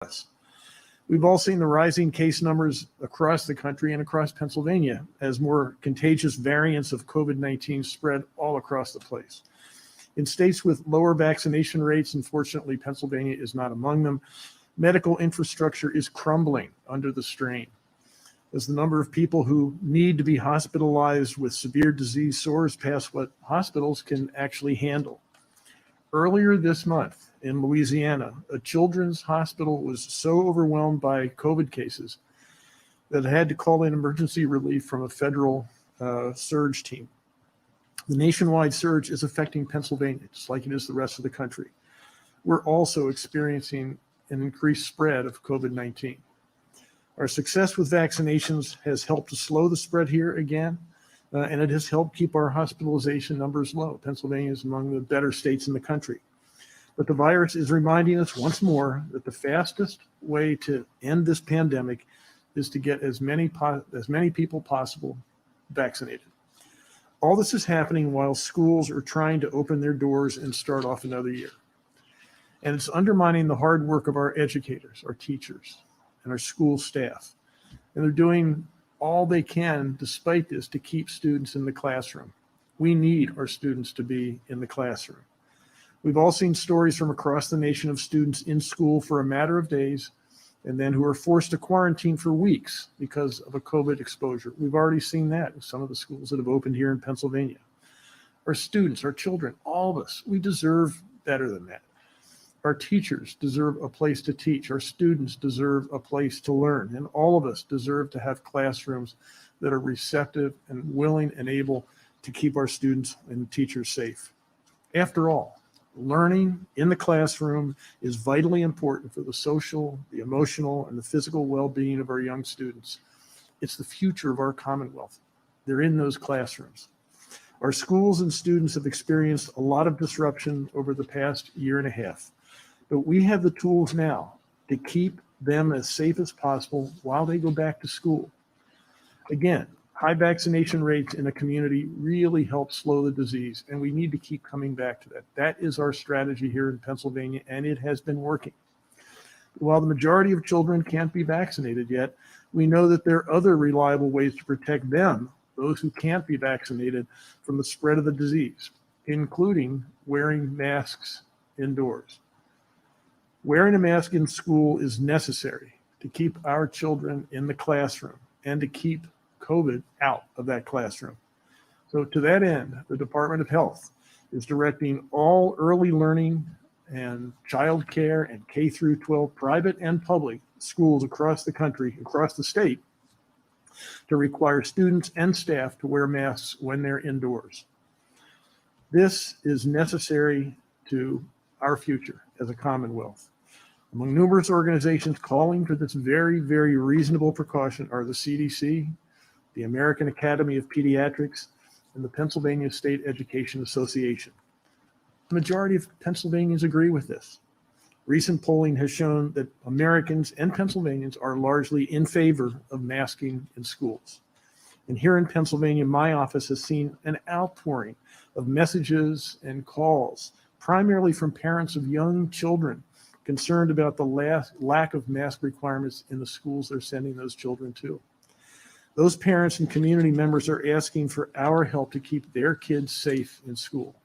us. We've all seen the rising case numbers across the country and across Pennsylvania as more contagious variants of COVID-19 spread all across the place. In states with lower vaccination rates, unfortunately, Pennsylvania is not among them, medical infrastructure is crumbling under the strain, as the number of people who need to be hospitalized with severe disease soars past what hospitals can actually handle. Earlier this month in Louisiana, a children's hospital was so overwhelmed by COVID cases that it had to call in emergency relief from a federal surge team. The nationwide surge is affecting Pennsylvania, just like it is the rest of the country. We're also experiencing an increased spread of COVID-19. Our success with vaccinations has helped to slow the spread here again, and it has helped keep our hospitalization numbers low. Pennsylvania is among the better states in the country. But the virus is reminding us once more that the fastest way to end this pandemic is to get as many people possible vaccinated. All this is happening while schools are trying to open their doors and start off another year. And it's undermining the hard work of our educators, our teachers, and our school staff. And they're doing all they can despite this to keep students in the classroom. We need our students to be in the classroom. We've all seen stories from across the nation of students in school for a matter of days and then who are forced to quarantine for weeks because of a COVID exposure. We've already seen that in some of the schools that have opened here in Pennsylvania. Our students, our children, all of us, we deserve better than that. Our teachers deserve a place to teach. Our students deserve a place to learn. And all of us deserve to have classrooms that are receptive and willing and able to keep our students and teachers safe. After all, learning in the classroom is vitally important for the social, the emotional, and the physical well-being of our young students. It's the future of our Commonwealth. They're in those classrooms. Our schools and students have experienced a lot of disruption over the past year and a half, but we have the tools now to keep them as safe as possible while they go back to school. Again, high vaccination rates in a community really help slow the disease, and we need to keep coming back to that. That is our strategy here in Pennsylvania, and it has been working. While the majority of children can't be vaccinated yet, we know that there are other reliable ways to protect them, those who can't be vaccinated, from the spread of the disease, including wearing masks indoors. Wearing a mask in school is necessary to keep our children in the classroom and to keep COVID out of that classroom. So to that end, the Department of Health is directing all early learning and child care and K-12 private and public schools across the country, across the state, to require students and staff to wear masks when they're indoors. This is necessary to our future as a Commonwealth. Among numerous organizations calling for this very, very reasonable precaution are the CDC, the American Academy of Pediatrics, and the Pennsylvania State Education Association. The majority of Pennsylvanians agree with this. Recent polling has shown that Americans and Pennsylvanians are largely in favor of masking in schools. And here in Pennsylvania, my office has seen an outpouring of messages and calls, primarily from parents of young children concerned about the lack of mask requirements in the schools they're sending those children to. Those parents and community members are asking for our help to keep their kids safe in school,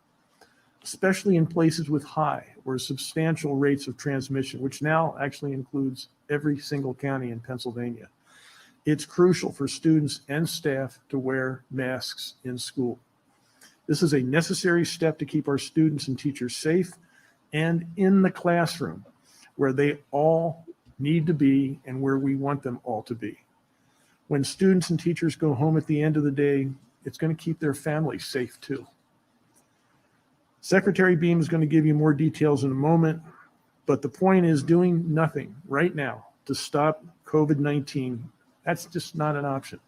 especially in places with high or substantial rates of transmission, which now actually includes every single county in Pennsylvania. It's crucial for students and staff to wear masks in school. This is a necessary step to keep our students and teachers safe and in the classroom, where they all need to be and where we want them all to be. When students and teachers go home at the end of the day, it's going to keep their families safe too. Secretary Beam is going to give you more details in a moment, but the point is doing nothing right now to stop COVID-19, that's just not an option.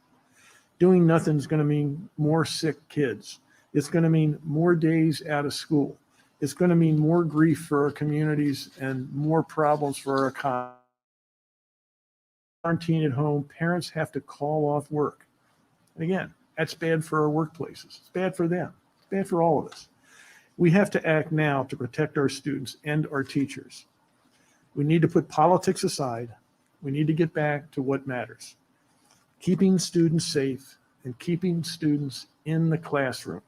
Doing nothing is going to mean more sick kids. It's going to mean more days out of school. It's going to mean more grief for our communities and more problems for our economy. Quarantine at home, parents have to call off work. And again, that's bad for our workplaces. It's bad for them. It's bad for all of us. We have to act now to protect our students and our teachers. We need to put politics aside. We need to get back to what matters. Keeping students safe and keeping students in the classroom.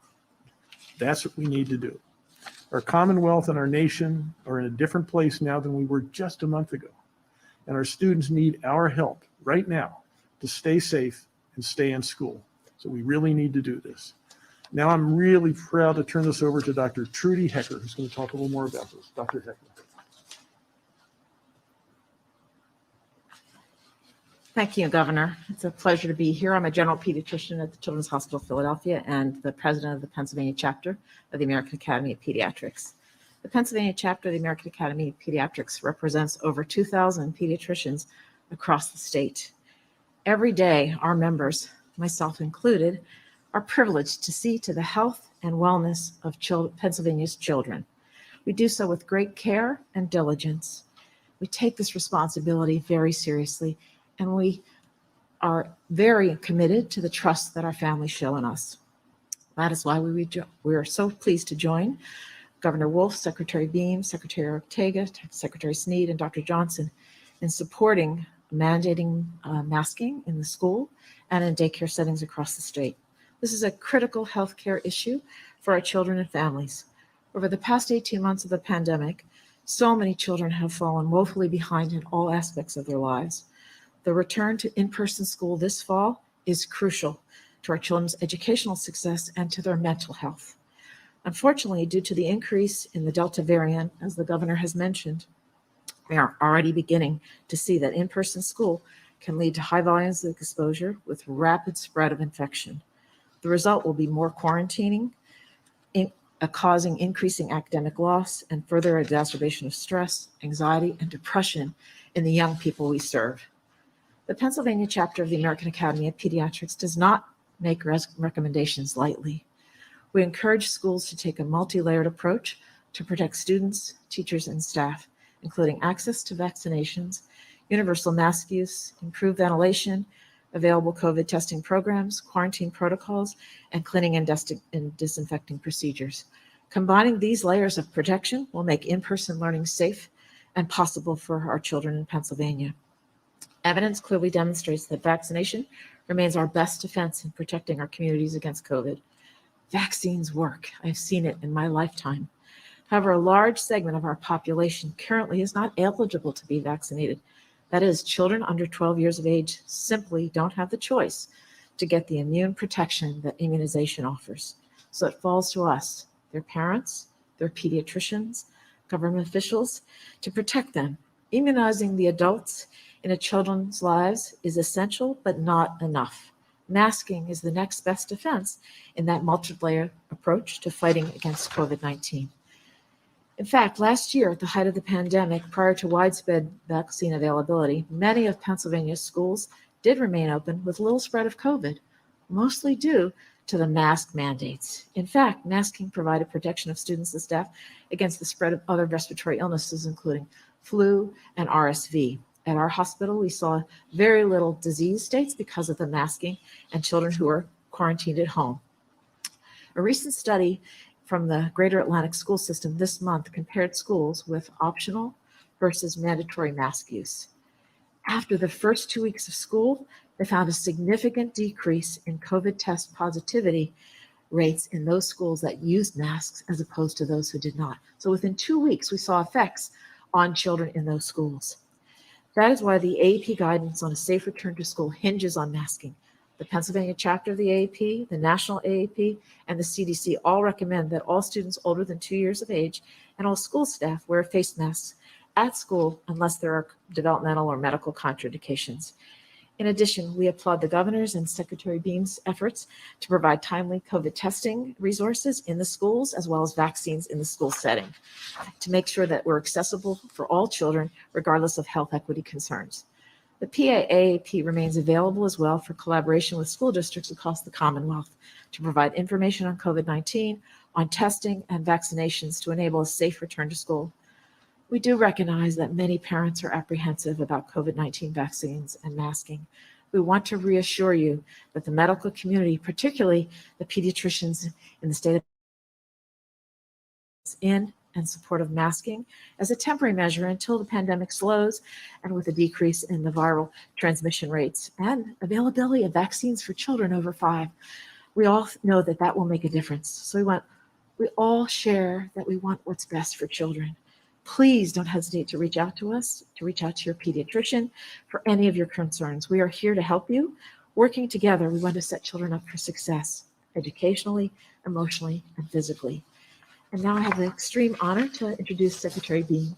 That's what we need to do. Our Commonwealth and our nation are in a different place now than we were just a month ago. And our students need our help right now to stay safe and stay in school. So we really need to do this. Now I'm really proud to turn this over to Dr. Trudy Hecker, who's going to talk a little more about this. Dr. Hecker. Thank you, Governor. It's a pleasure to be here. I'm a general pediatrician at the Children's Hospital of Philadelphia and the president of the Pennsylvania chapter of the American Academy of Pediatrics. The Pennsylvania chapter of the American Academy of Pediatrics represents over 2,000 pediatricians across the state. Every day, our members, myself included, are privileged to see to the health and wellness of Pennsylvania's children. We do so with great care and diligence. We take this responsibility very seriously, and we are very committed to the trust that our families show in us. That is why we are so pleased to join Governor Wolf, Secretary Beam, Secretary Ortega, Secretary Snead, and Dr. Johnson in supporting mandating masking in the school and in daycare settings across the state. This is a critical healthcare issue for our children and families. Over the past 18 months of the pandemic, so many children have fallen woefully behind in all aspects of their lives. The return to in-person school this fall is crucial to our children's educational success and to their mental health. Unfortunately, due to the increase in the Delta variant, as the governor has mentioned, we are already beginning to see that in-person school can lead to high volumes of exposure with rapid spread of infection. The result will be more quarantining, causing increasing academic loss and further exacerbation of stress, anxiety, and depression in the young people we serve. The Pennsylvania chapter of the American Academy of Pediatrics does not make recommendations lightly. We encourage schools to take a multi-layered approach to protect students, teachers, and staff, including access to vaccinations, universal mask use, improved ventilation, available COVID testing programs, quarantine protocols, and cleaning and disinfecting procedures. Combining these layers of protection will make in-person learning safe and possible for our children in Pennsylvania. Evidence clearly demonstrates that vaccination remains our best defense in protecting our communities against COVID. Vaccines work. I've seen it in my lifetime. However, a large segment of our population currently is not eligible to be vaccinated. That is, children under 12 years of age simply don't have the choice to get the immune protection that immunization offers. So it falls to us, their parents, their pediatricians, government officials, to protect them. Immunizing the adults in a children's lives is essential, but not enough. Masking is the next best defense in that multi-layer approach to fighting against COVID-19. In fact, last year, at the height of the pandemic, prior to widespread vaccine availability, many of Pennsylvania's schools did remain open with little spread of COVID, mostly due to the mask mandates. In fact, masking provided protection of students and staff against the spread of other respiratory illnesses, including flu and RSV. At our hospital, we saw very little disease states because of the masking and children who were quarantined at home. A recent study from the Greater Atlantic School System this month compared schools with optional versus mandatory mask use. After the first 2 weeks of school, they found a significant decrease in COVID test positivity rates in those schools that used masks as opposed to those who did not. So within 2 weeks, we saw effects on children in those schools. That is why the AAP guidance on a safe return to school hinges on masking. The Pennsylvania chapter of the AAP, the national AAP, and the CDC all recommend that all students older than 2 years of age and all school staff wear face masks at school unless there are developmental or medical contraindications. In addition, we applaud the governor's and Secretary Beam's efforts to provide timely COVID testing resources in the schools as well as vaccines in the school setting to make sure that we're accessible for all children regardless of health equity concerns. The PAAP remains available as well for collaboration with school districts across the Commonwealth to provide information on COVID-19, on testing and vaccinations to enable a safe return to school. We do recognize that many parents are apprehensive about COVID-19 vaccines and masking. We want to reassure you that the medical community, particularly the pediatricians in the state of in and supportive masking as a temporary measure until the pandemic slows and with a decrease in the viral transmission rates and availability of vaccines for children over 5. We all know that that will make a difference. So we all share that we want what's best for children. Please don't hesitate to reach out to us, to reach out to your pediatrician for any of your concerns. We are here to help you. Working together, we want to set children up for success, educationally, emotionally, and physically. And now I have the extreme honor to introduce Secretary Bean.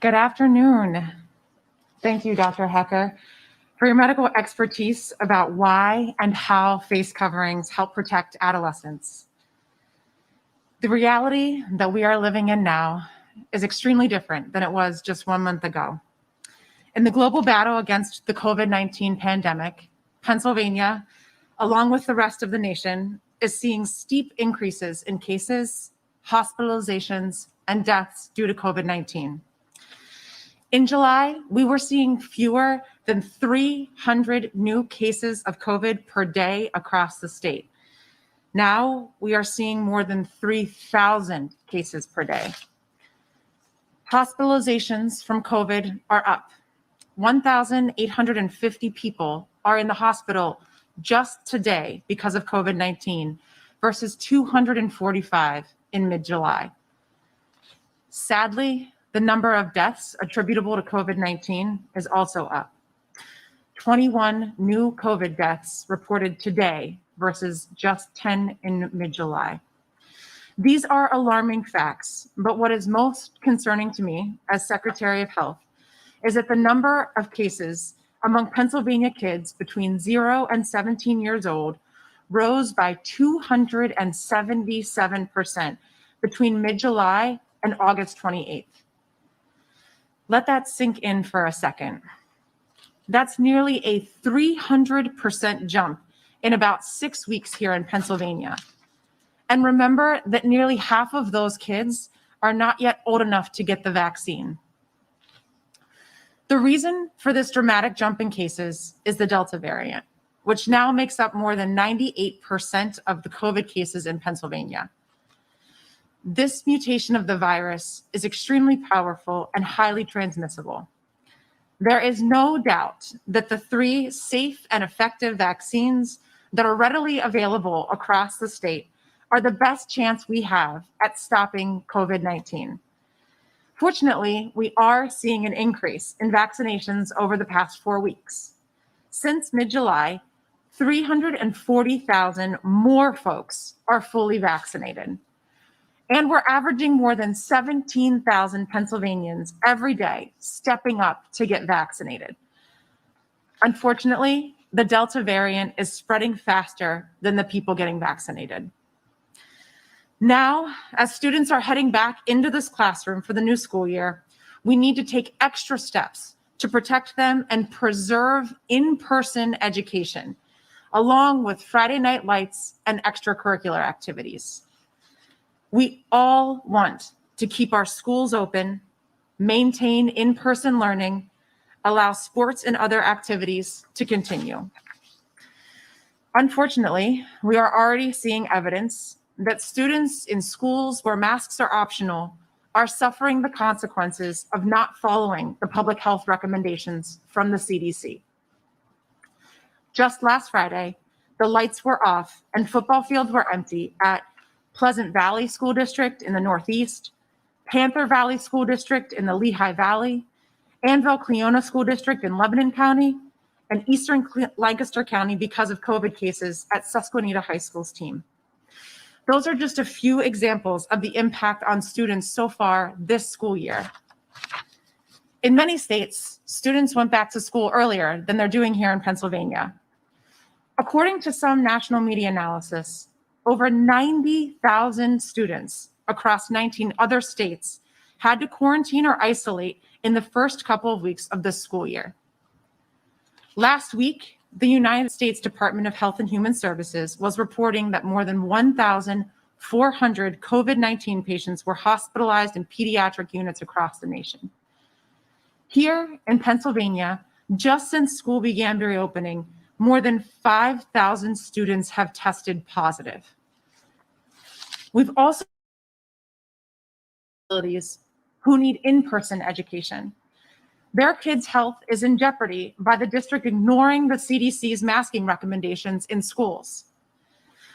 Good afternoon. Thank you, Dr. Hecker, for your medical expertise about why and how face coverings help protect adolescents. The reality that we are living in now is extremely different than it was just 1 month ago. In the global battle against the COVID-19 pandemic, Pennsylvania, along with the rest of the nation, is seeing steep increases in cases, hospitalizations, and deaths due to COVID-19. In July, we were seeing fewer than 300 new cases of COVID per day across the state. Now we are seeing more than 3,000 cases per day. Hospitalizations from COVID are up. 1,850 people are in the hospital just today because of COVID-19 versus 245 in mid-July. Sadly, the number of deaths attributable to COVID-19 is also up. 21 new COVID deaths reported today versus just 10 in mid-July. These are alarming facts, but what is most concerning to me as Secretary of Health is that the number of cases among Pennsylvania kids between 0 and 17 years old rose by 277% between mid-July and August 28th. Let that sink in for a second. That's nearly a 300% jump in about 6 weeks here in Pennsylvania. And remember that nearly half of those kids are not yet old enough to get the vaccine. The reason for this dramatic jump in cases is the Delta variant, which now makes up more than 98% of the COVID cases in Pennsylvania. This mutation of the virus is extremely powerful and highly transmissible. There is no doubt that the 3 safe and effective vaccines that are readily available across the state are the best chance we have at stopping COVID-19. Fortunately, we are seeing an increase in vaccinations over the past 4 weeks. Since mid-July, 340,000 more folks are fully vaccinated. And we're averaging more than 17,000 Pennsylvanians every day stepping up to get vaccinated. Unfortunately, the Delta variant is spreading faster than the people getting vaccinated. Now, as students are heading back into this classroom for the new school year, we need to take extra steps to protect them and preserve in-person education, along with Friday night lights and extracurricular activities. We all want to keep our schools open, maintain in-person learning, allow sports and other activities to continue. Unfortunately, we are already seeing evidence that students in schools where masks are optional are suffering the consequences of not following the public health recommendations from the CDC. Just last Friday, the lights were off and football fields were empty at Pleasant Valley School District in the Northeast, Panther Valley School District in the Lehigh Valley, Annville-Cleona School District in Lebanon County, and Eastern Lancaster County because of COVID cases at Susquehanna High School's team. Those are just a few examples of the impact on students so far this school year. In many states, students went back to school earlier than they're doing here in Pennsylvania. According to some national media analysis, over 90,000 students across 19 other states had to quarantine or isolate in the first couple of weeks of this school year. Last week, the United States Department of Health and Human Services was reporting that more than 1,400 COVID-19 patients were hospitalized in pediatric units across the nation. Here in Pennsylvania, just since school began reopening, more than 5,000 students have tested positive. We've also who need in-person education. Their kids' health is in jeopardy by the district ignoring the CDC's masking recommendations in schools.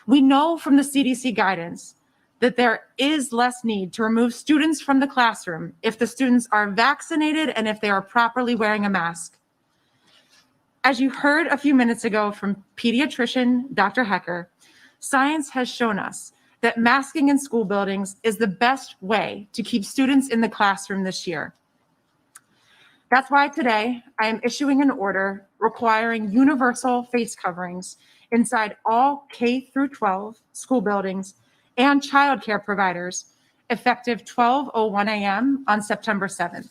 We know from the CDC guidance that there is less need to remove students from the classroom if the students are vaccinated and if they are properly wearing a mask. As you heard a few minutes ago from pediatrician Dr. Hecker, science has shown us that masking in school buildings is the best way to keep students in the classroom this year. That's why today I am issuing an order requiring universal face coverings inside all K-12 school buildings and childcare providers effective 12:01 a.m. on September 7th.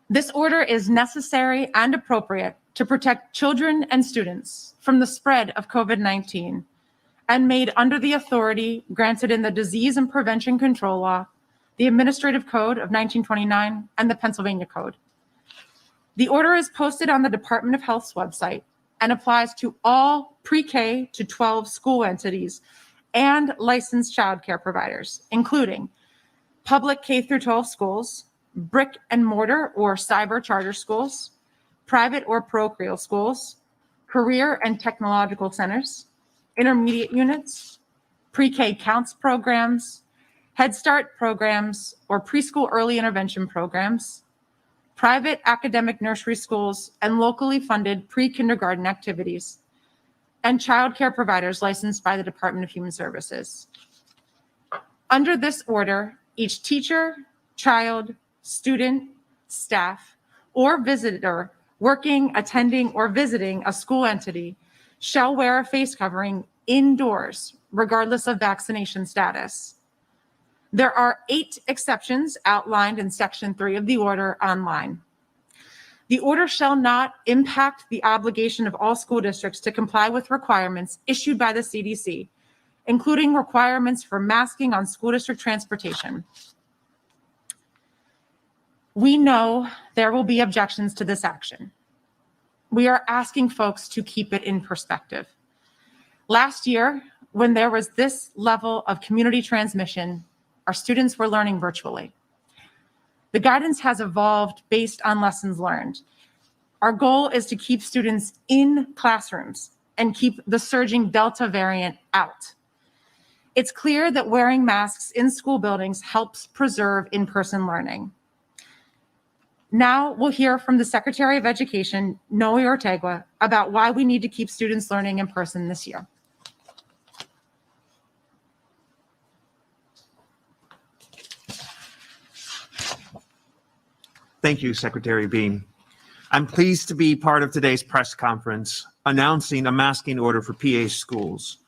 This order is necessary and appropriate to protect children and students from the spread of COVID-19 and made under the authority granted in the Disease and Prevention Control Law, the Administrative Code of 1929, and the Pennsylvania Code. The order is posted on the Department of Health's website and applies to all pre-K to 12 school entities and licensed childcare providers, including public K-12 schools, brick and mortar or cyber charter schools, private or parochial schools, career and technological centers, intermediate units, pre-K counts programs, Head Start programs or preschool early intervention programs, private academic nursery schools, and locally funded pre-kindergarten activities, and childcare providers licensed by the Department of Human Services. Under this order, each teacher, child, student, staff, or visitor working, attending, or visiting a school entity shall wear a face covering indoors, regardless of vaccination status. There are 8 exceptions outlined in Section 3 of the order online. The order shall not impact the obligation of all school districts to comply with requirements issued by the CDC, including requirements for masking on school district transportation. We know there will be objections to this action. We are asking folks to keep it in perspective. Last year, when there was this level of community transmission, our students were learning virtually. The guidance has evolved based on lessons learned. Our goal is to keep students in classrooms and keep the surging Delta variant out. It's clear that wearing masks in school buildings helps preserve in-person learning. Now we'll hear from the Secretary of Education, Noe Ortega, about why we need to keep students learning in person this year. Thank you, Secretary Beam. I'm pleased to be part of today's press conference announcing a masking order for PA schools.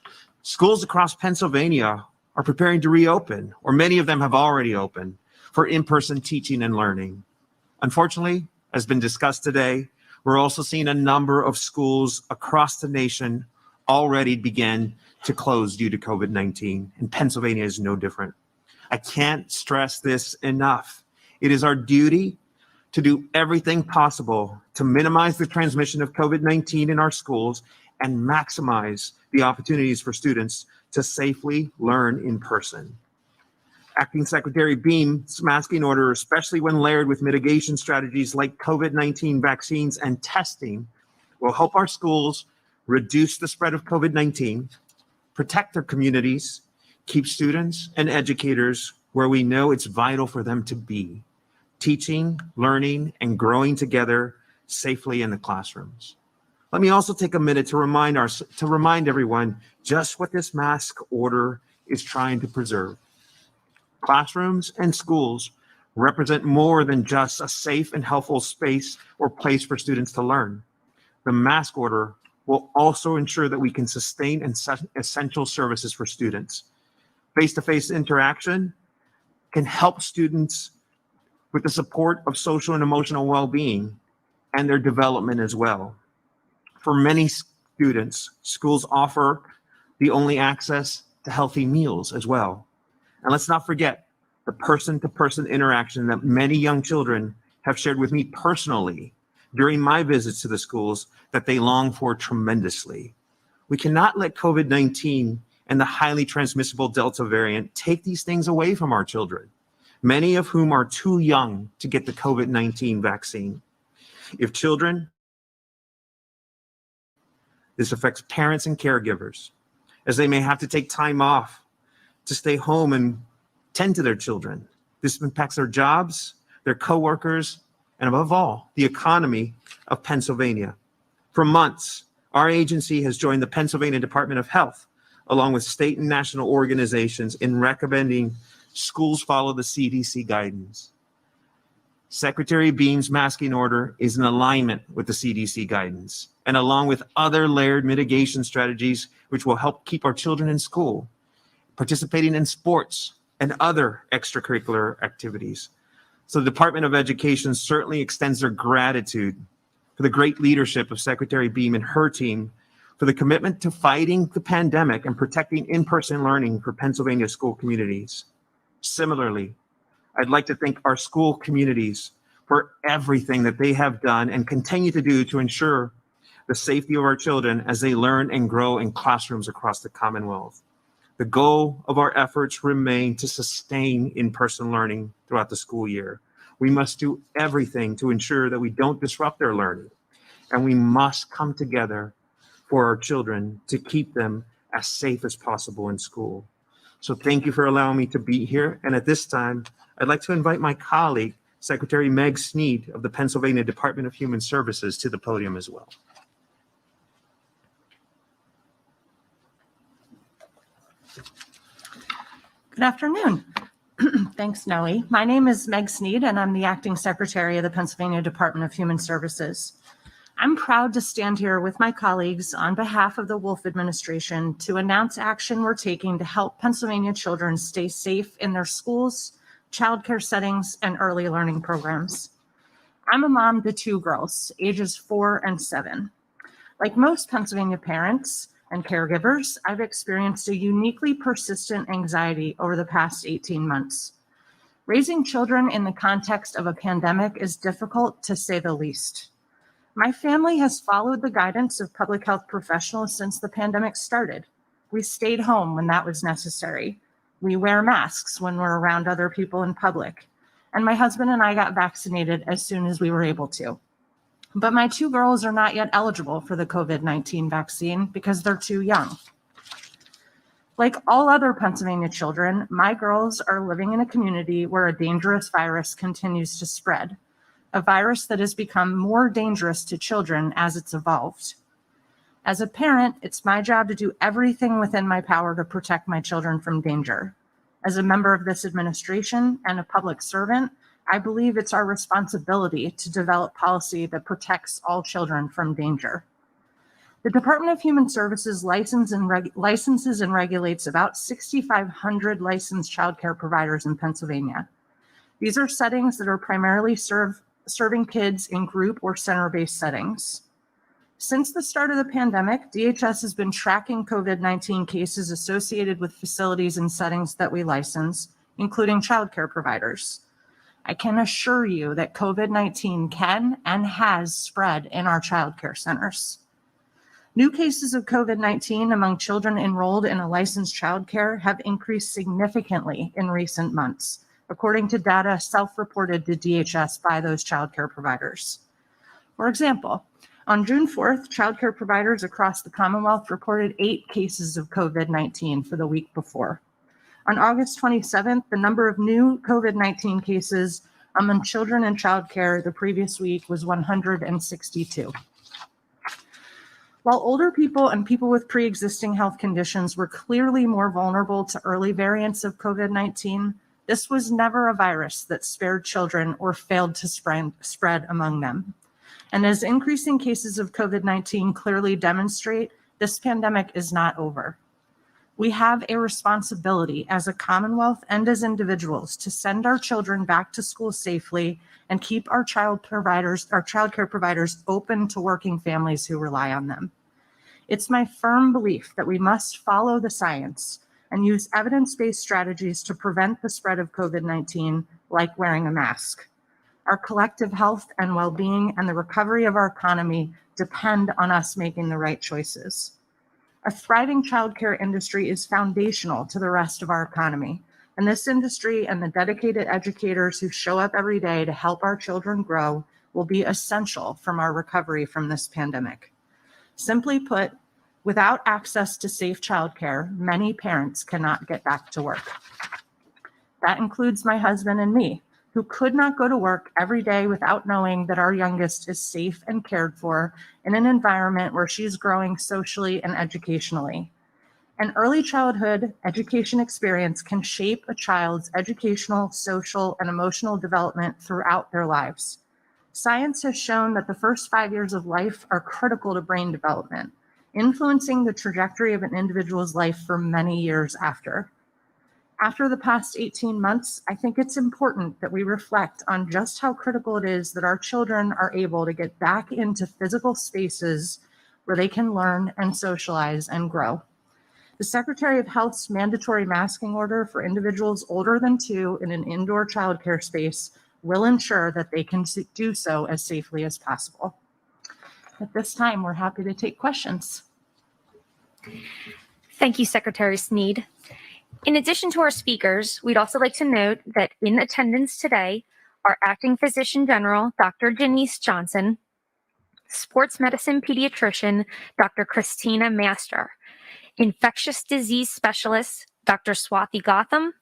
Schools across Pennsylvania are preparing to reopen, or many of them have already opened, for in-person teaching and learning. Unfortunately, as been discussed today, we're also seeing a number of schools across the nation already begin to close due to COVID-19, and Pennsylvania is no different. I can't stress this enough. It is our duty to do everything possible to minimize the transmission of COVID-19 in our schools and maximize the opportunities for students to safely learn in person. Acting Secretary Beam's masking order, especially when layered with mitigation strategies like COVID-19 vaccines and testing, will help our schools reduce the spread of COVID-19, protect their communities, keep students and educators where we know it's vital for them to be, teaching, learning, and growing together safely in the classrooms. Let me also take a minute to remind everyone just what this mask order is trying to preserve. Classrooms and schools represent more than just a safe and helpful space or place for students to learn. The mask order will also ensure that we can sustain essential services for students. Face-to-face interaction can help students with the support of social and emotional well-being and their development as well. For many students, schools offer the only access to healthy meals as well. And let's not forget the person-to-person interaction that many young children have shared with me personally during my visits to the schools that they long for tremendously. We cannot let COVID-19 and the highly transmissible Delta variant take these things away from our children, many of whom are too young to get the COVID-19 vaccine. If children, this affects parents and caregivers, as they may have to take time off to stay home and tend to their children. This impacts their jobs, their coworkers, and above all, the economy of Pennsylvania. For months, our agency has joined the Pennsylvania Department of Health, along with state and national organizations, in recommending schools follow the CDC guidance. Secretary Beam's masking order is in alignment with the CDC guidance, and along with other layered mitigation strategies, which will help keep our children in school, participating in sports and other extracurricular activities. So the Department of Education certainly extends their gratitude for the great leadership of Secretary Beam and her team for the commitment to fighting the pandemic and protecting in-person learning for Pennsylvania school communities. Similarly, I'd like to thank our school communities for everything that they have done and continue to do to ensure the safety of our children as they learn and grow in classrooms across the Commonwealth. The goal of our efforts remain to sustain in-person learning throughout the school year. We must do everything to ensure that we don't disrupt their learning, and we must come together for our children to keep them as safe as possible in school. So thank you for allowing me to be here. And at this time, I'd like to invite my colleague, Secretary Meg Snead of the Pennsylvania Department of Human Services, to the podium as well. Good afternoon. Thanks, Nellie. My name is Meg Snead, and I'm the Acting Secretary of the Pennsylvania Department of Human Services. I'm proud to stand here with my colleagues on behalf of the Wolf administration to announce action we're taking to help Pennsylvania children stay safe in their schools, childcare settings, and early learning programs. I'm a mom to two girls, ages 4 and 7. Like most Pennsylvania parents and caregivers, I've experienced a uniquely persistent anxiety over the past 18 months. Raising children in the context of a pandemic is difficult, to say the least. My family has followed the guidance of public health professionals since the pandemic started. We stayed home when that was necessary. We wear masks when we're around other people in public. And my husband and I got vaccinated as soon as we were able to. But my two girls are not yet eligible for the COVID-19 vaccine because they're too young. Like all other Pennsylvania children, my girls are living in a community where a dangerous virus continues to spread, a virus that has become more dangerous to children as it's evolved. As a parent, it's my job to do everything within my power to protect my children from danger. As a member of this administration and a public servant, I believe it's our responsibility to develop policy that protects all children from danger. The Department of Human Services licenses and regulates about 6,500 licensed childcare providers in Pennsylvania. These are settings that are primarily serving kids in group or center-based settings. Since the start of the pandemic, DHS has been tracking COVID-19 cases associated with facilities and settings that we license, including childcare providers. I can assure you that COVID-19 can and has spread in our childcare centers. New cases of COVID-19 among children enrolled in a licensed childcare have increased significantly in recent months, according to data self-reported to DHS by those childcare providers. For example, on June 4th, childcare providers across the Commonwealth reported 8 cases of COVID-19 for the week before. On August 27th, the number of new COVID-19 cases among children in childcare the previous week was 162. While older people and people with pre-existing health conditions were clearly more vulnerable to early variants of COVID-19, this was never a virus that spared children or failed to spread among them. And as increasing cases of COVID-19 clearly demonstrate, this pandemic is not over. We have a responsibility as a Commonwealth and as individuals to send our children back to school safely and keep our childcare providers open to working families who rely on them. It's my firm belief that we must follow the science and use evidence-based strategies to prevent the spread of COVID-19, like wearing a mask. Our collective health and well-being and the recovery of our economy depend on us making the right choices. A thriving childcare industry is foundational to the rest of our economy, and this industry and the dedicated educators who show up every day to help our children grow will be essential from our recovery from this pandemic. Simply put, without access to safe childcare, many parents cannot get back to work. That includes my husband and me, who could not go to work every day without knowing that our youngest is safe and cared for in an environment where she's growing socially and educationally. An early childhood education experience can shape a child's educational, social, and emotional development throughout their lives. Science has shown that the first 5 years of life are critical to brain development, influencing the trajectory of an individual's life for many years after. After the past 18 months, I think it's important that we reflect on just how critical it is that our children are able to get back into physical spaces where they can learn and socialize and grow. The Secretary of Health's mandatory masking order for individuals older than 2 in an indoor childcare space will ensure that they can do so as safely as possible. At this time, we're happy to take questions. Thank you, Secretary Snead. In addition to our speakers, we'd also like to note that in attendance today are Acting Physician General Dr. Janice Johnson, Sports Medicine Pediatrician Dr. Christina Master, Infectious Disease Specialist Dr. Swathi Gotham,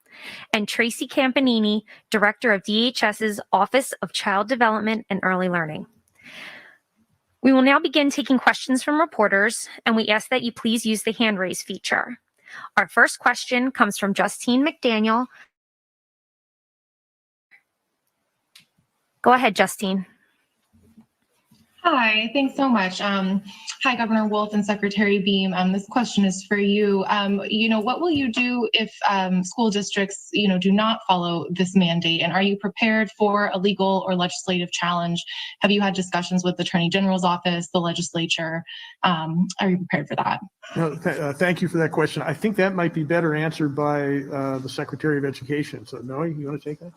and Tracy Campanini, Director of DHS's Office of Child Development and Early Learning. We will now begin taking questions from reporters, and we ask that you please use the hand raise feature. Our first question comes from Justine McDaniel. Go ahead, Justine. Hi, thanks so much. Hi, Governor Wolf and Secretary Beam. This question is for you. What will you do if school districts, do not follow this mandate? And are you prepared for a legal or legislative challenge? Have you had discussions with the Attorney General's office, the legislature? Are you prepared for that? No, thank you for that question. I think that might be better answered by the Secretary of Education. So, Noe, you want to take that?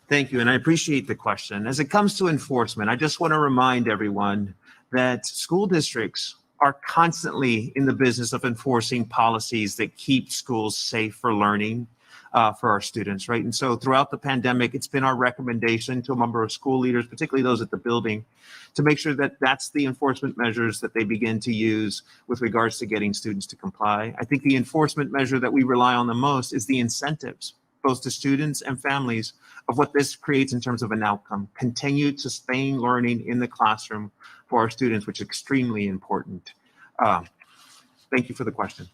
Thank you, and I appreciate the question. As it comes to enforcement, I just want to remind everyone that school districts are constantly in the business of enforcing policies that keep schools safe for learning for our students, right? And so throughout the pandemic, it's been our recommendation to a number of school leaders, particularly those at the building, to make sure that that's the enforcement measures that they begin to use with regards to getting students to comply. I think the enforcement measure that we rely on the most is the incentives, both to students and families, of what this creates in terms of an outcome. Continued sustained learning in the classroom for our students, which is extremely important. Thank you for the question.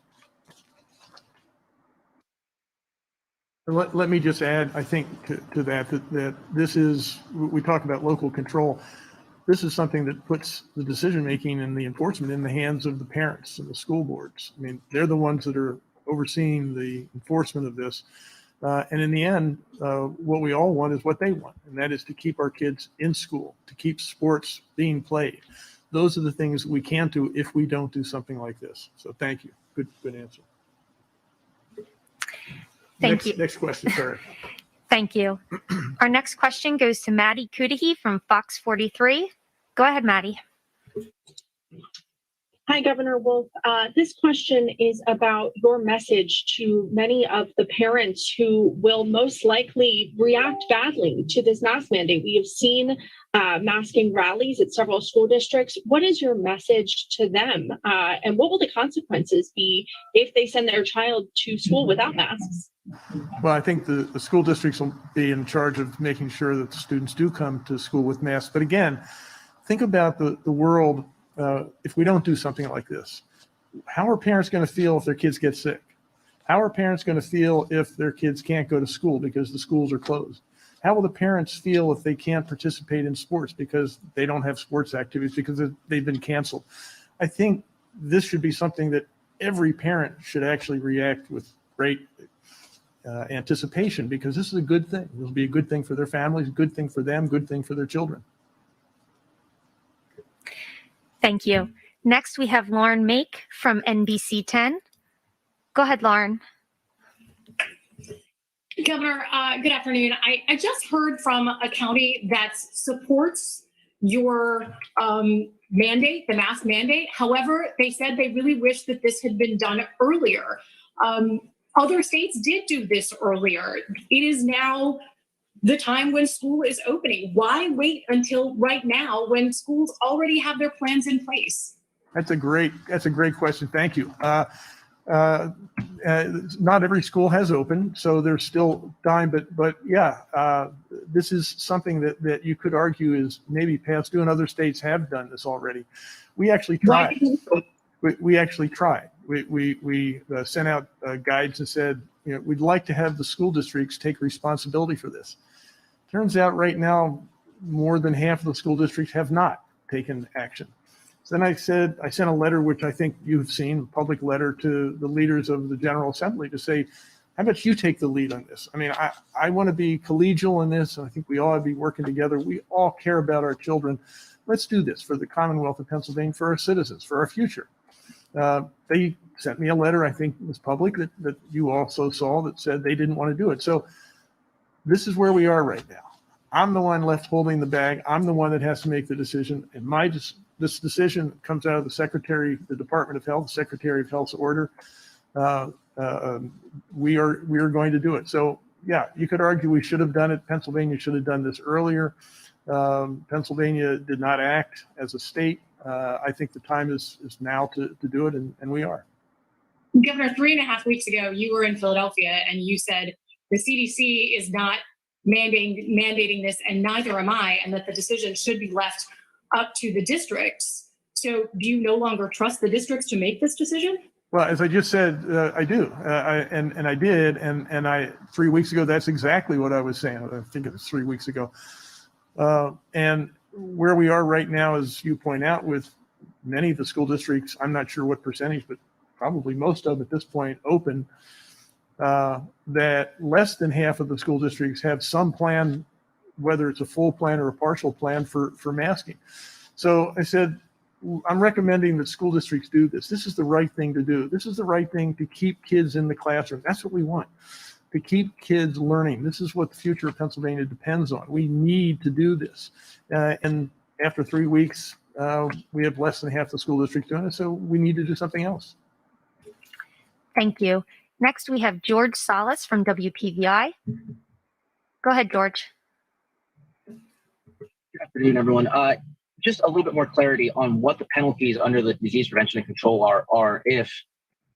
Let me just add, I think, to that this is, we talk about local control. This is something that puts the decision-making and the enforcement in the hands of the parents and the school boards. I mean, they're the ones that are overseeing the enforcement of this. And in the end, what we all want is what they want, and that is to keep our kids in school, to keep sports being played. Those are the things we can't do if we don't do something like this. So thank you. Good answer. Thank you. Next question, sorry. Thank you. Our next question goes to Maddie Cudahy from Fox 43. Go ahead, Maddie. Hi, Governor Wolf. This question is about your message to many of the parents who will most likely react badly to this mask mandate. We have seen masking rallies at several school districts. What is your message to them? And what will the consequences be if they send their child to school without masks? Well, I think the school districts will be in charge of making sure that the students do come to school with masks. But again, think about the world. If we don't do something like this, how are parents going to feel if their kids get sick? How are parents going to feel if their kids can't go to school because the schools are closed? How will the parents feel if they can't participate in sports because they don't have sports activities because they've been canceled? I think this should be something that every parent should actually react with great anticipation, because this is a good thing. It'll be a good thing for their families, a good thing for them, good thing for their children. Thank you. Next, we have Lauren Make from NBC 10. Go ahead, Lauren. Governor, good afternoon. I just heard from a county that supports your mandate, the mask mandate. However, they said they really wish that this had been done earlier. Other states did do this earlier. It is now the time when school is opening. Why wait until right now when schools already have their plans in place? That's a great question. Thank you. Not every school has opened, so there's still time, but yeah, this is something that you could argue is maybe past due, and other states have done this already. We actually tried. We actually tried. We sent out guides and said, we'd like to have the school districts take responsibility for this. Turns out right now, more than half of the school districts have not taken action. So then I sent a letter, which I think you've seen, a public letter to the leaders of the General Assembly to say, how about you take the lead on this? I mean, I want to be collegial in this, and I think we ought to be working together. We all care about our children. Let's do this for the Commonwealth of Pennsylvania, for our citizens, for our future. They sent me a letter, I think it was public, that you also saw, that said they didn't want to do it. So this is where we are right now. I'm the one left holding the bag. I'm the one that has to make the decision. And this decision comes out of the Department of Health, Secretary of Health's order. We are going to do it. So yeah, you could argue we should have done it. Pennsylvania should have done this earlier. Pennsylvania did not act as a state. I think the time is now to do it, and we are. Governor, 3.5 weeks ago, you were in Philadelphia and you said the CDC is not mandating this, and neither am I, and that the decision should be left up to the districts. So do you no longer trust the districts to make this decision? Well, as I just said, I do, and I did, and 3 weeks ago, that's exactly what I was saying. I think it was 3 weeks ago. And where we are right now, as you point out, with many of the school districts, I'm not sure what percentage, but probably most of them at this point open, that less than half of the school districts have some plan, whether it's a full plan or a partial plan for masking. So I said, I'm recommending that school districts do this. This is the right thing to do. This is the right thing to keep kids in the classroom. That's what we want, to keep kids learning. This is what the future of Pennsylvania depends on. We need to do this. And after 3 weeks, we have less than half the school districts doing it. So we need to do something else. Thank you. Next, we have George Salas from WPVI. Go ahead, George. Good afternoon, everyone. Just a little bit more clarity on what the penalties under the Disease Prevention and Control are if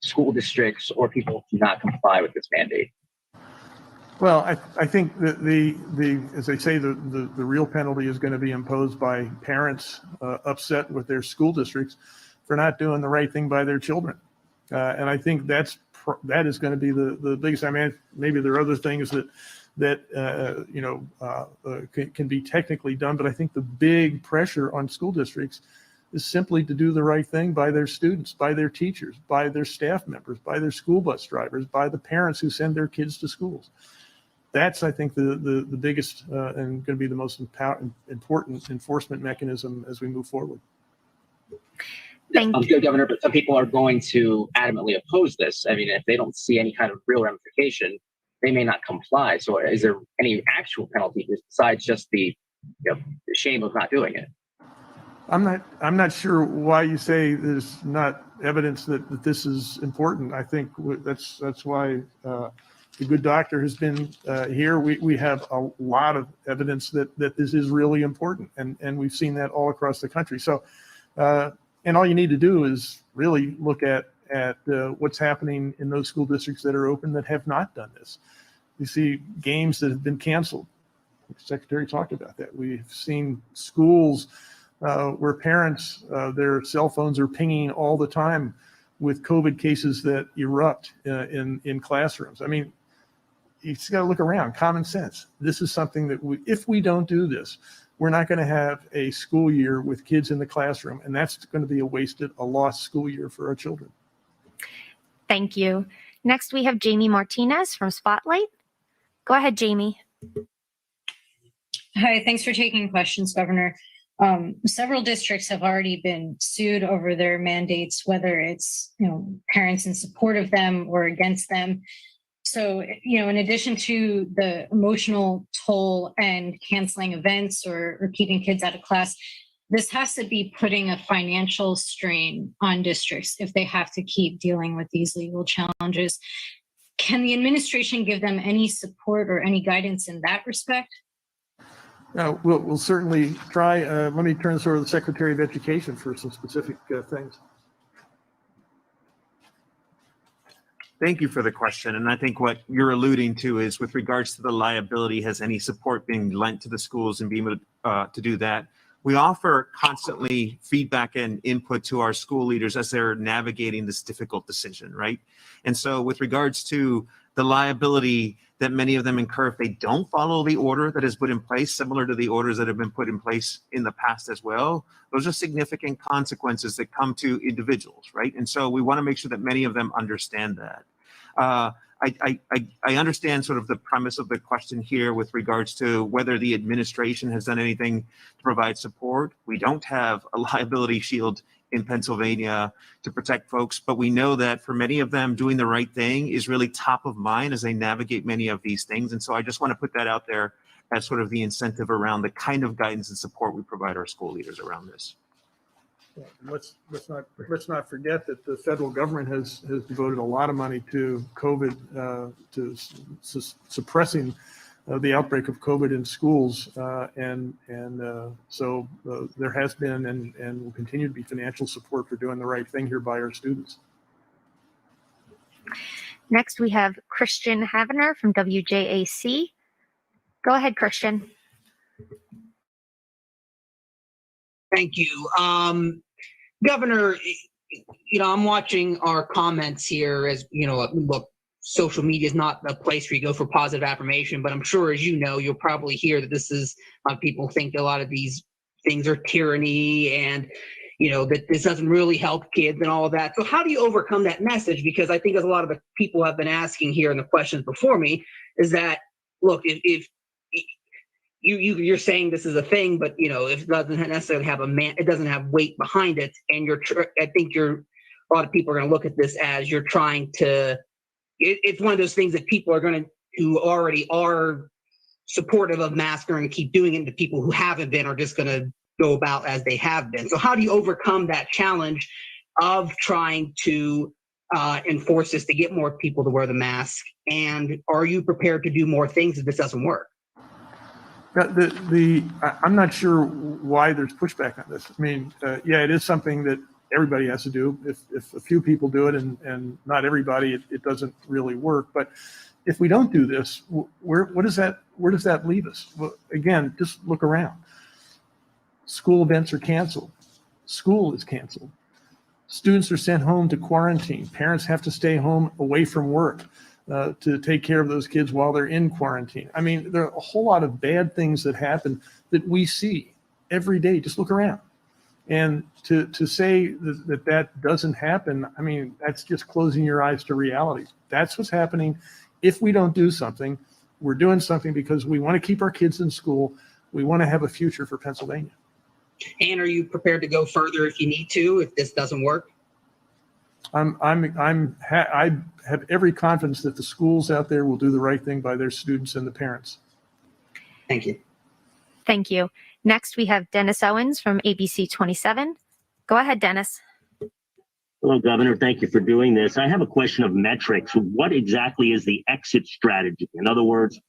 school districts or people do not comply with this mandate. Well, I think that as I say, the real penalty is going to be imposed by parents upset with their school districts for not doing the right thing by their children. And I think that is going to be the biggest. I mean, maybe there are other things that can be technically done, but I think the big pressure on school districts is simply to do the right thing by their students, by their teachers, by their staff members, by their school bus drivers, by the parents who send their kids to schools. That's, I think, the biggest and going to be the most important enforcement mechanism as we move forward. Thank you. Good, Governor, but some people are going to adamantly oppose this. I mean, if they don't see any kind of real ramification, they may not comply. So is there any actual penalty besides just the shame of not doing it? I'm not sure why you say there's not evidence that this is important. I think that's why the good doctor has been here. We have a lot of evidence that this is really important, and we've seen that all across the country. So, and all you need to do is really look at what's happening in those school districts that are open that have not done this. You see games that have been canceled. The Secretary talked about that. We've seen schools where parents, their cell phones are pinging all the time with COVID cases that erupt in classrooms. I mean, you just got to look around. Common sense. This is something that if we don't do this, we're not going to have a school year with kids in the classroom, and that's going to be a lost school year for our children. Thank you. Next, we have Jamie Martinez from Spotlight. Go ahead, Jamie. Hi, thanks for taking questions, Governor. Several districts have already been sued over their mandates, whether it's parents in support of them or against them. So, in addition to the emotional toll and canceling events or keeping kids out of class, this has to be putting a financial strain on districts if they have to keep dealing with these legal challenges. Can the administration give them any support or any guidance in that respect? We'll certainly try. Let me turn this over to the Secretary of Education for some specific things. Thank you for the question. And I think what you're alluding to is with regards to the liability, has any support being lent to the schools and being able to do that? We offer constantly feedback and input to our school leaders as they're navigating this difficult decision, right? And so with regards to the liability that many of them incur if they don't follow the order that is put in place, similar to the orders that have been put in place in the past as well, those are significant consequences that come to individuals, right? And so we want to make sure that many of them understand that. I understand sort of the premise of the question here with regards to whether the administration has done anything to provide support. We don't have a liability shield in Pennsylvania to protect folks, but we know that for many of them, doing the right thing is really top of mind as they navigate many of these things. And so I just want to put that out there as sort of the incentive around the kind of guidance and support we provide our school leaders around this. Let's not forget that the federal government has devoted a lot of money to COVID, to suppressing the outbreak of COVID in schools, so there has been and will continue to be financial support for doing the right thing here by our students. Next, we have Christian Havener from WJAC. Go ahead, Christian. Thank you. Governor, I'm watching our comments here as, look, social media is not a place where you go for positive affirmation, but I'm sure, as you'll probably hear that this is, people think a lot of these things are tyranny and, that this doesn't really help kids and all of that. So how do you overcome that message? Because I think as a lot of the people have been asking here in the questions before me is that, look, if you're saying this is a thing, but if it doesn't necessarily have it doesn't have weight behind it, and I think a lot of people are going to look at this as you're trying to. It's one of those things that people are going to, who already are supportive of masks, are going to keep doing it. The people who haven't been are just going to go about as they have been. So how do you overcome that challenge of trying to enforce this to get more people to wear the mask? And are you prepared to do more things if this doesn't work? I'm not sure why there's pushback on this. I mean, yeah, it is something that everybody has to do. If a few people do it and not everybody, it doesn't really work. But if we don't do this, where does that leave us? Well, again, just look around. School events are canceled. School is canceled. Students are sent home to quarantine. Parents have to stay home away from work to take care of those kids while they're in quarantine. I mean, there are a whole lot of bad things that happen that we see every day. Just look around. And to say that doesn't happen, I mean, that's just closing your eyes to reality. That's what's happening. If we don't do something, we're doing something because we want to keep our kids in school. We want to have a future for Pennsylvania. And are you prepared to go further if you need to, if this doesn't work? I have every confidence that the schools out there will do the right thing by their students and the parents. Thank you. Thank you. Next, we have Dennis Owens from ABC 27. Go ahead, Dennis. Hello, Governor. Thank you for doing this. I have a question of metrics. What exactly is the exit strategy? In other words,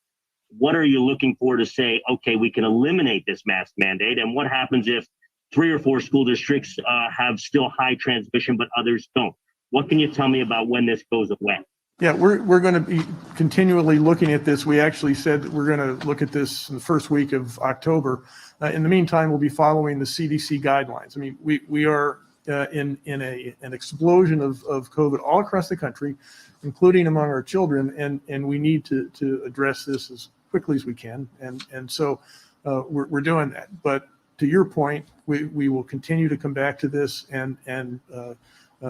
what are you looking for to say, okay, we can eliminate this mask mandate? And what happens if 3 or 4 school districts have still high transmission, but others don't? What can you tell me about when this goes away? Yeah, we're going to be continually looking at this. We actually said that we're going to look at this in the first week of October. In the meantime, we'll be following the CDC guidelines. I mean, we are in an explosion of COVID all across the country, including among our children, and we need to address this as quickly as we can. And so we're doing that. But to your point, we will continue to come back to this and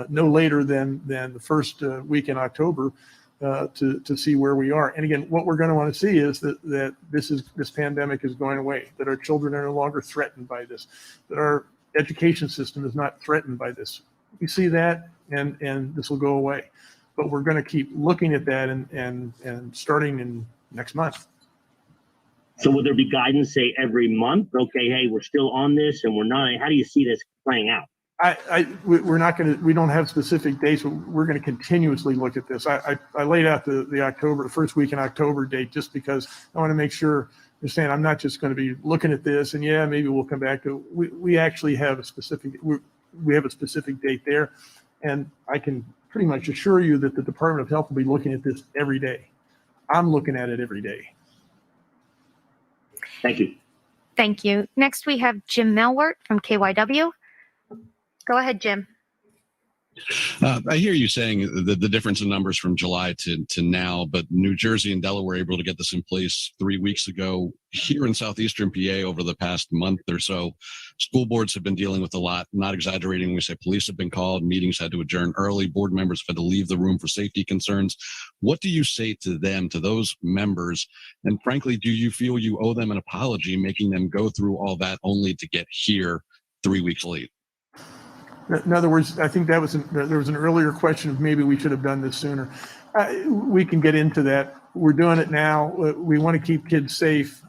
no later than the first week in October to see where we are. And again, what we're going to want to see is that this pandemic is going away, that our children are no longer threatened by this, that our education system is not threatened by this. We see that, and this will go away. but we're going to keep looking at that and starting in next month. So would there be guidance, say, every month? Okay, hey, we're still on this and we're not. How do you see this playing out? We're not going to, we don't have specific dates, but we're going to continuously look at this. I laid out the first week in October date just because I want to make sure you're saying I'm not just going to be looking at this and yeah, maybe we'll come back to, we actually have a specific, we have a specific date there. And I can pretty much assure you that the Department of Health will be looking at this every day. I'm looking at it every day. Thank you. Thank you. Next, we have Jim Melwart from KYW. Go ahead, Jim. I hear you saying the difference in numbers from July to now, but New Jersey and Delaware were able to get this in place 3 weeks ago. Here in southeastern PA over the past month or so, school boards have been dealing with a lot, not exaggerating when we say police have been called, meetings had to adjourn early, board members have had to leave the room for safety concerns. What do you say to them, to those members? And frankly, do you feel you owe them an apology, making them go through all that only to get here 3 weeks late? In other words, I think there was an earlier question of maybe we should have done this sooner. We can get into that. We're doing it now. We want to keep kids safe.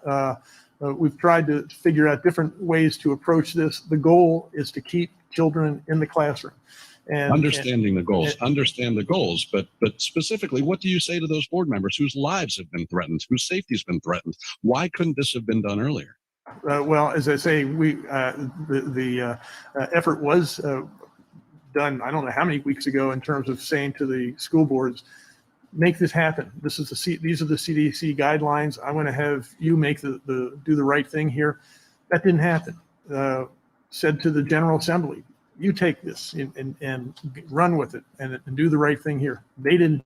We've tried to figure out different ways to approach this. The goal is to keep children in the classroom. And understand the goals, but specifically, what do you say to those board members whose lives have been threatened, whose safety has been threatened? Why couldn't this have been done earlier? Well, as I say, the effort was done, I don't know how many weeks ago, in terms of saying to the school boards, make this happen. These are the CDC guidelines. I want to have you make do the right thing here. That didn't happen. Said to the General Assembly, you take this and run with it and do the right thing here. They didn't.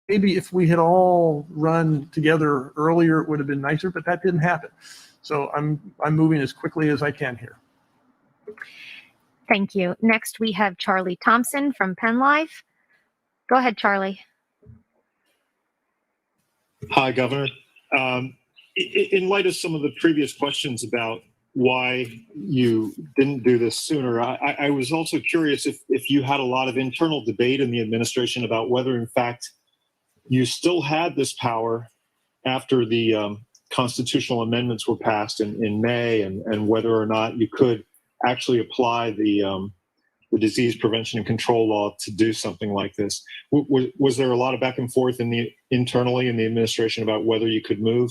Maybe if we had all run together earlier, it would have been nicer, but that didn't happen. So I'm moving as quickly as I can here. Thank you. Next, we have Charlie Thompson from Penn Live. Go ahead, Charlie. Hi, Governor. In light of some of the previous questions about why you didn't do this sooner, I was also curious if you had a lot of internal debate in the administration about whether, in fact, you still had this power after the constitutional amendments were passed in May, and whether or not you could actually apply the disease prevention and control law to do something like this. Was there a lot of back and forth internally in the administration about whether you could move?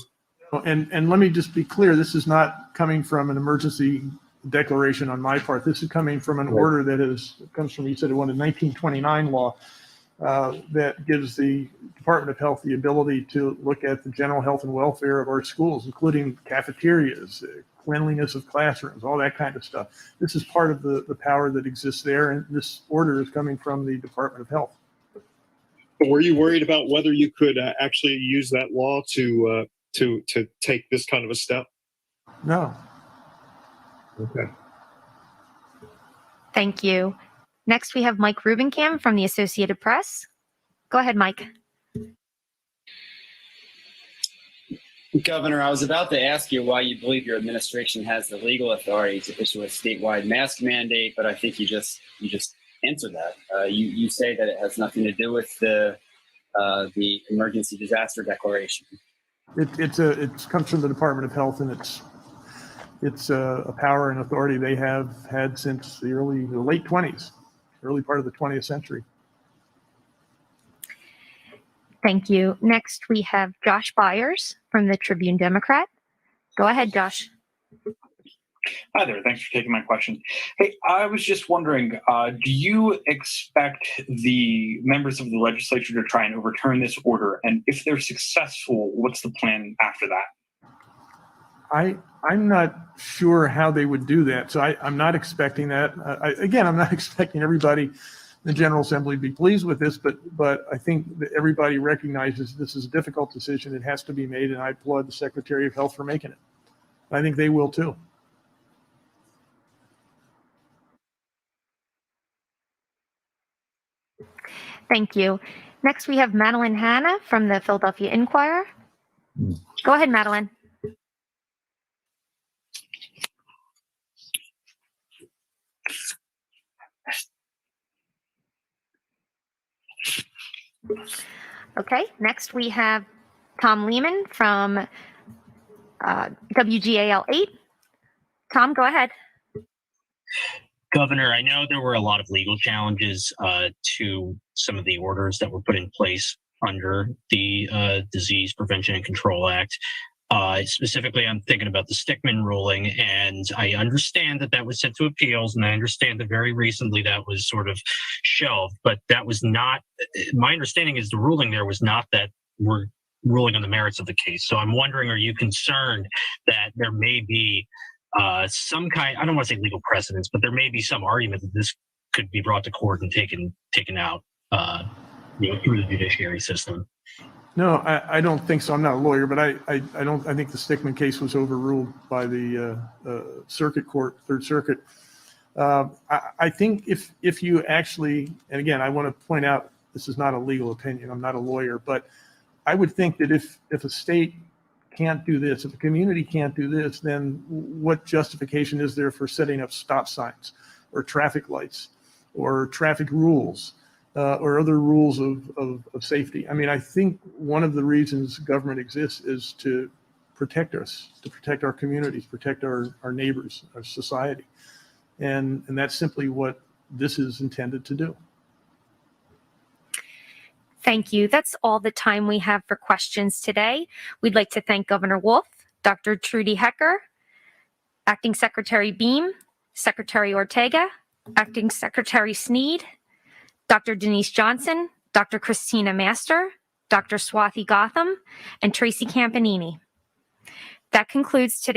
And let me just be clear, this is not coming from an emergency declaration on my part. This is coming from an order that comes from, you said it was a 1929 law that gives the Department of Health the ability to look at the general health and welfare of our schools, including cafeterias, cleanliness of classrooms, all that kind of stuff. This is part of the power that exists there, and this order is coming from the Department of Health. But were you worried about whether you could actually use that law to take this kind of a step? No. Okay. Thank you. Next, we have Mike Rubenkamp from the Associated Press. Go ahead, Mike. Governor, I was about to ask you why you believe your administration has the legal authority to issue a statewide mask mandate, but I think you just answered that. You say that it has nothing to do with the emergency disaster declaration. It comes from the Department of Health, and it's a power and authority they have had since the late 20s, early part of the 20th century. Thank you. Next, we have Josh Byers from the Tribune Democrat. Go ahead, Josh. Hi there. Thanks for taking my question. Hey, I was just wondering, do you expect the members of the legislature to try and overturn this order? And if they're successful, what's the plan after that? I'm not sure how they would do that. So I'm not expecting that. I'm not expecting everybody in the General Assembly to be pleased with this, but I think that everybody recognizes this is a difficult decision. It has to be made, and I applaud the Secretary of Health for making it. I think they will too. Thank you. Next, we have Madeline Hanna from the Philadelphia Inquirer. Go ahead, Madeline. Okay, next we have Tom Lehman from WGAL 8. Tom, go ahead. Governor, I know there were a lot of legal challenges to some of the orders that were put in place under the Disease Prevention and Control Act. Specifically, I'm thinking about the Stickman ruling, and I understand that that was sent to appeals, and I understand that very recently that was sort of shelved, but that was not, my understanding is the ruling there was not that we're ruling on the merits of the case. So I'm wondering, are you concerned that there may be some kind, I don't want to say legal precedence, but there may be some argument that this could be brought to court and taken out through the judiciary system? No, I don't think so. I'm not a lawyer, but I think the Stickman case was overruled by the circuit court, Third Circuit. I think if you actually, and again, I want to point out, this is not a legal opinion. I'm not a lawyer, but I would think that if a state can't do this, if a community can't do this, then what justification is there for setting up stop signs or traffic lights or traffic rules or other rules of safety? I mean, I think one of the reasons government exists is to protect us, to protect our communities, protect our neighbors, our society. And that's simply what this is intended to do. Thank you. That's all the time we have for questions today. We'd like to thank Governor Wolf, Dr. Trudy Hecker, Acting Secretary Beam, Secretary Ortega, Acting Secretary Snead, Dr. Denise Johnson, Dr. Christina Master, Dr. Swathi Gotham, and Tracy Campanini. That concludes today's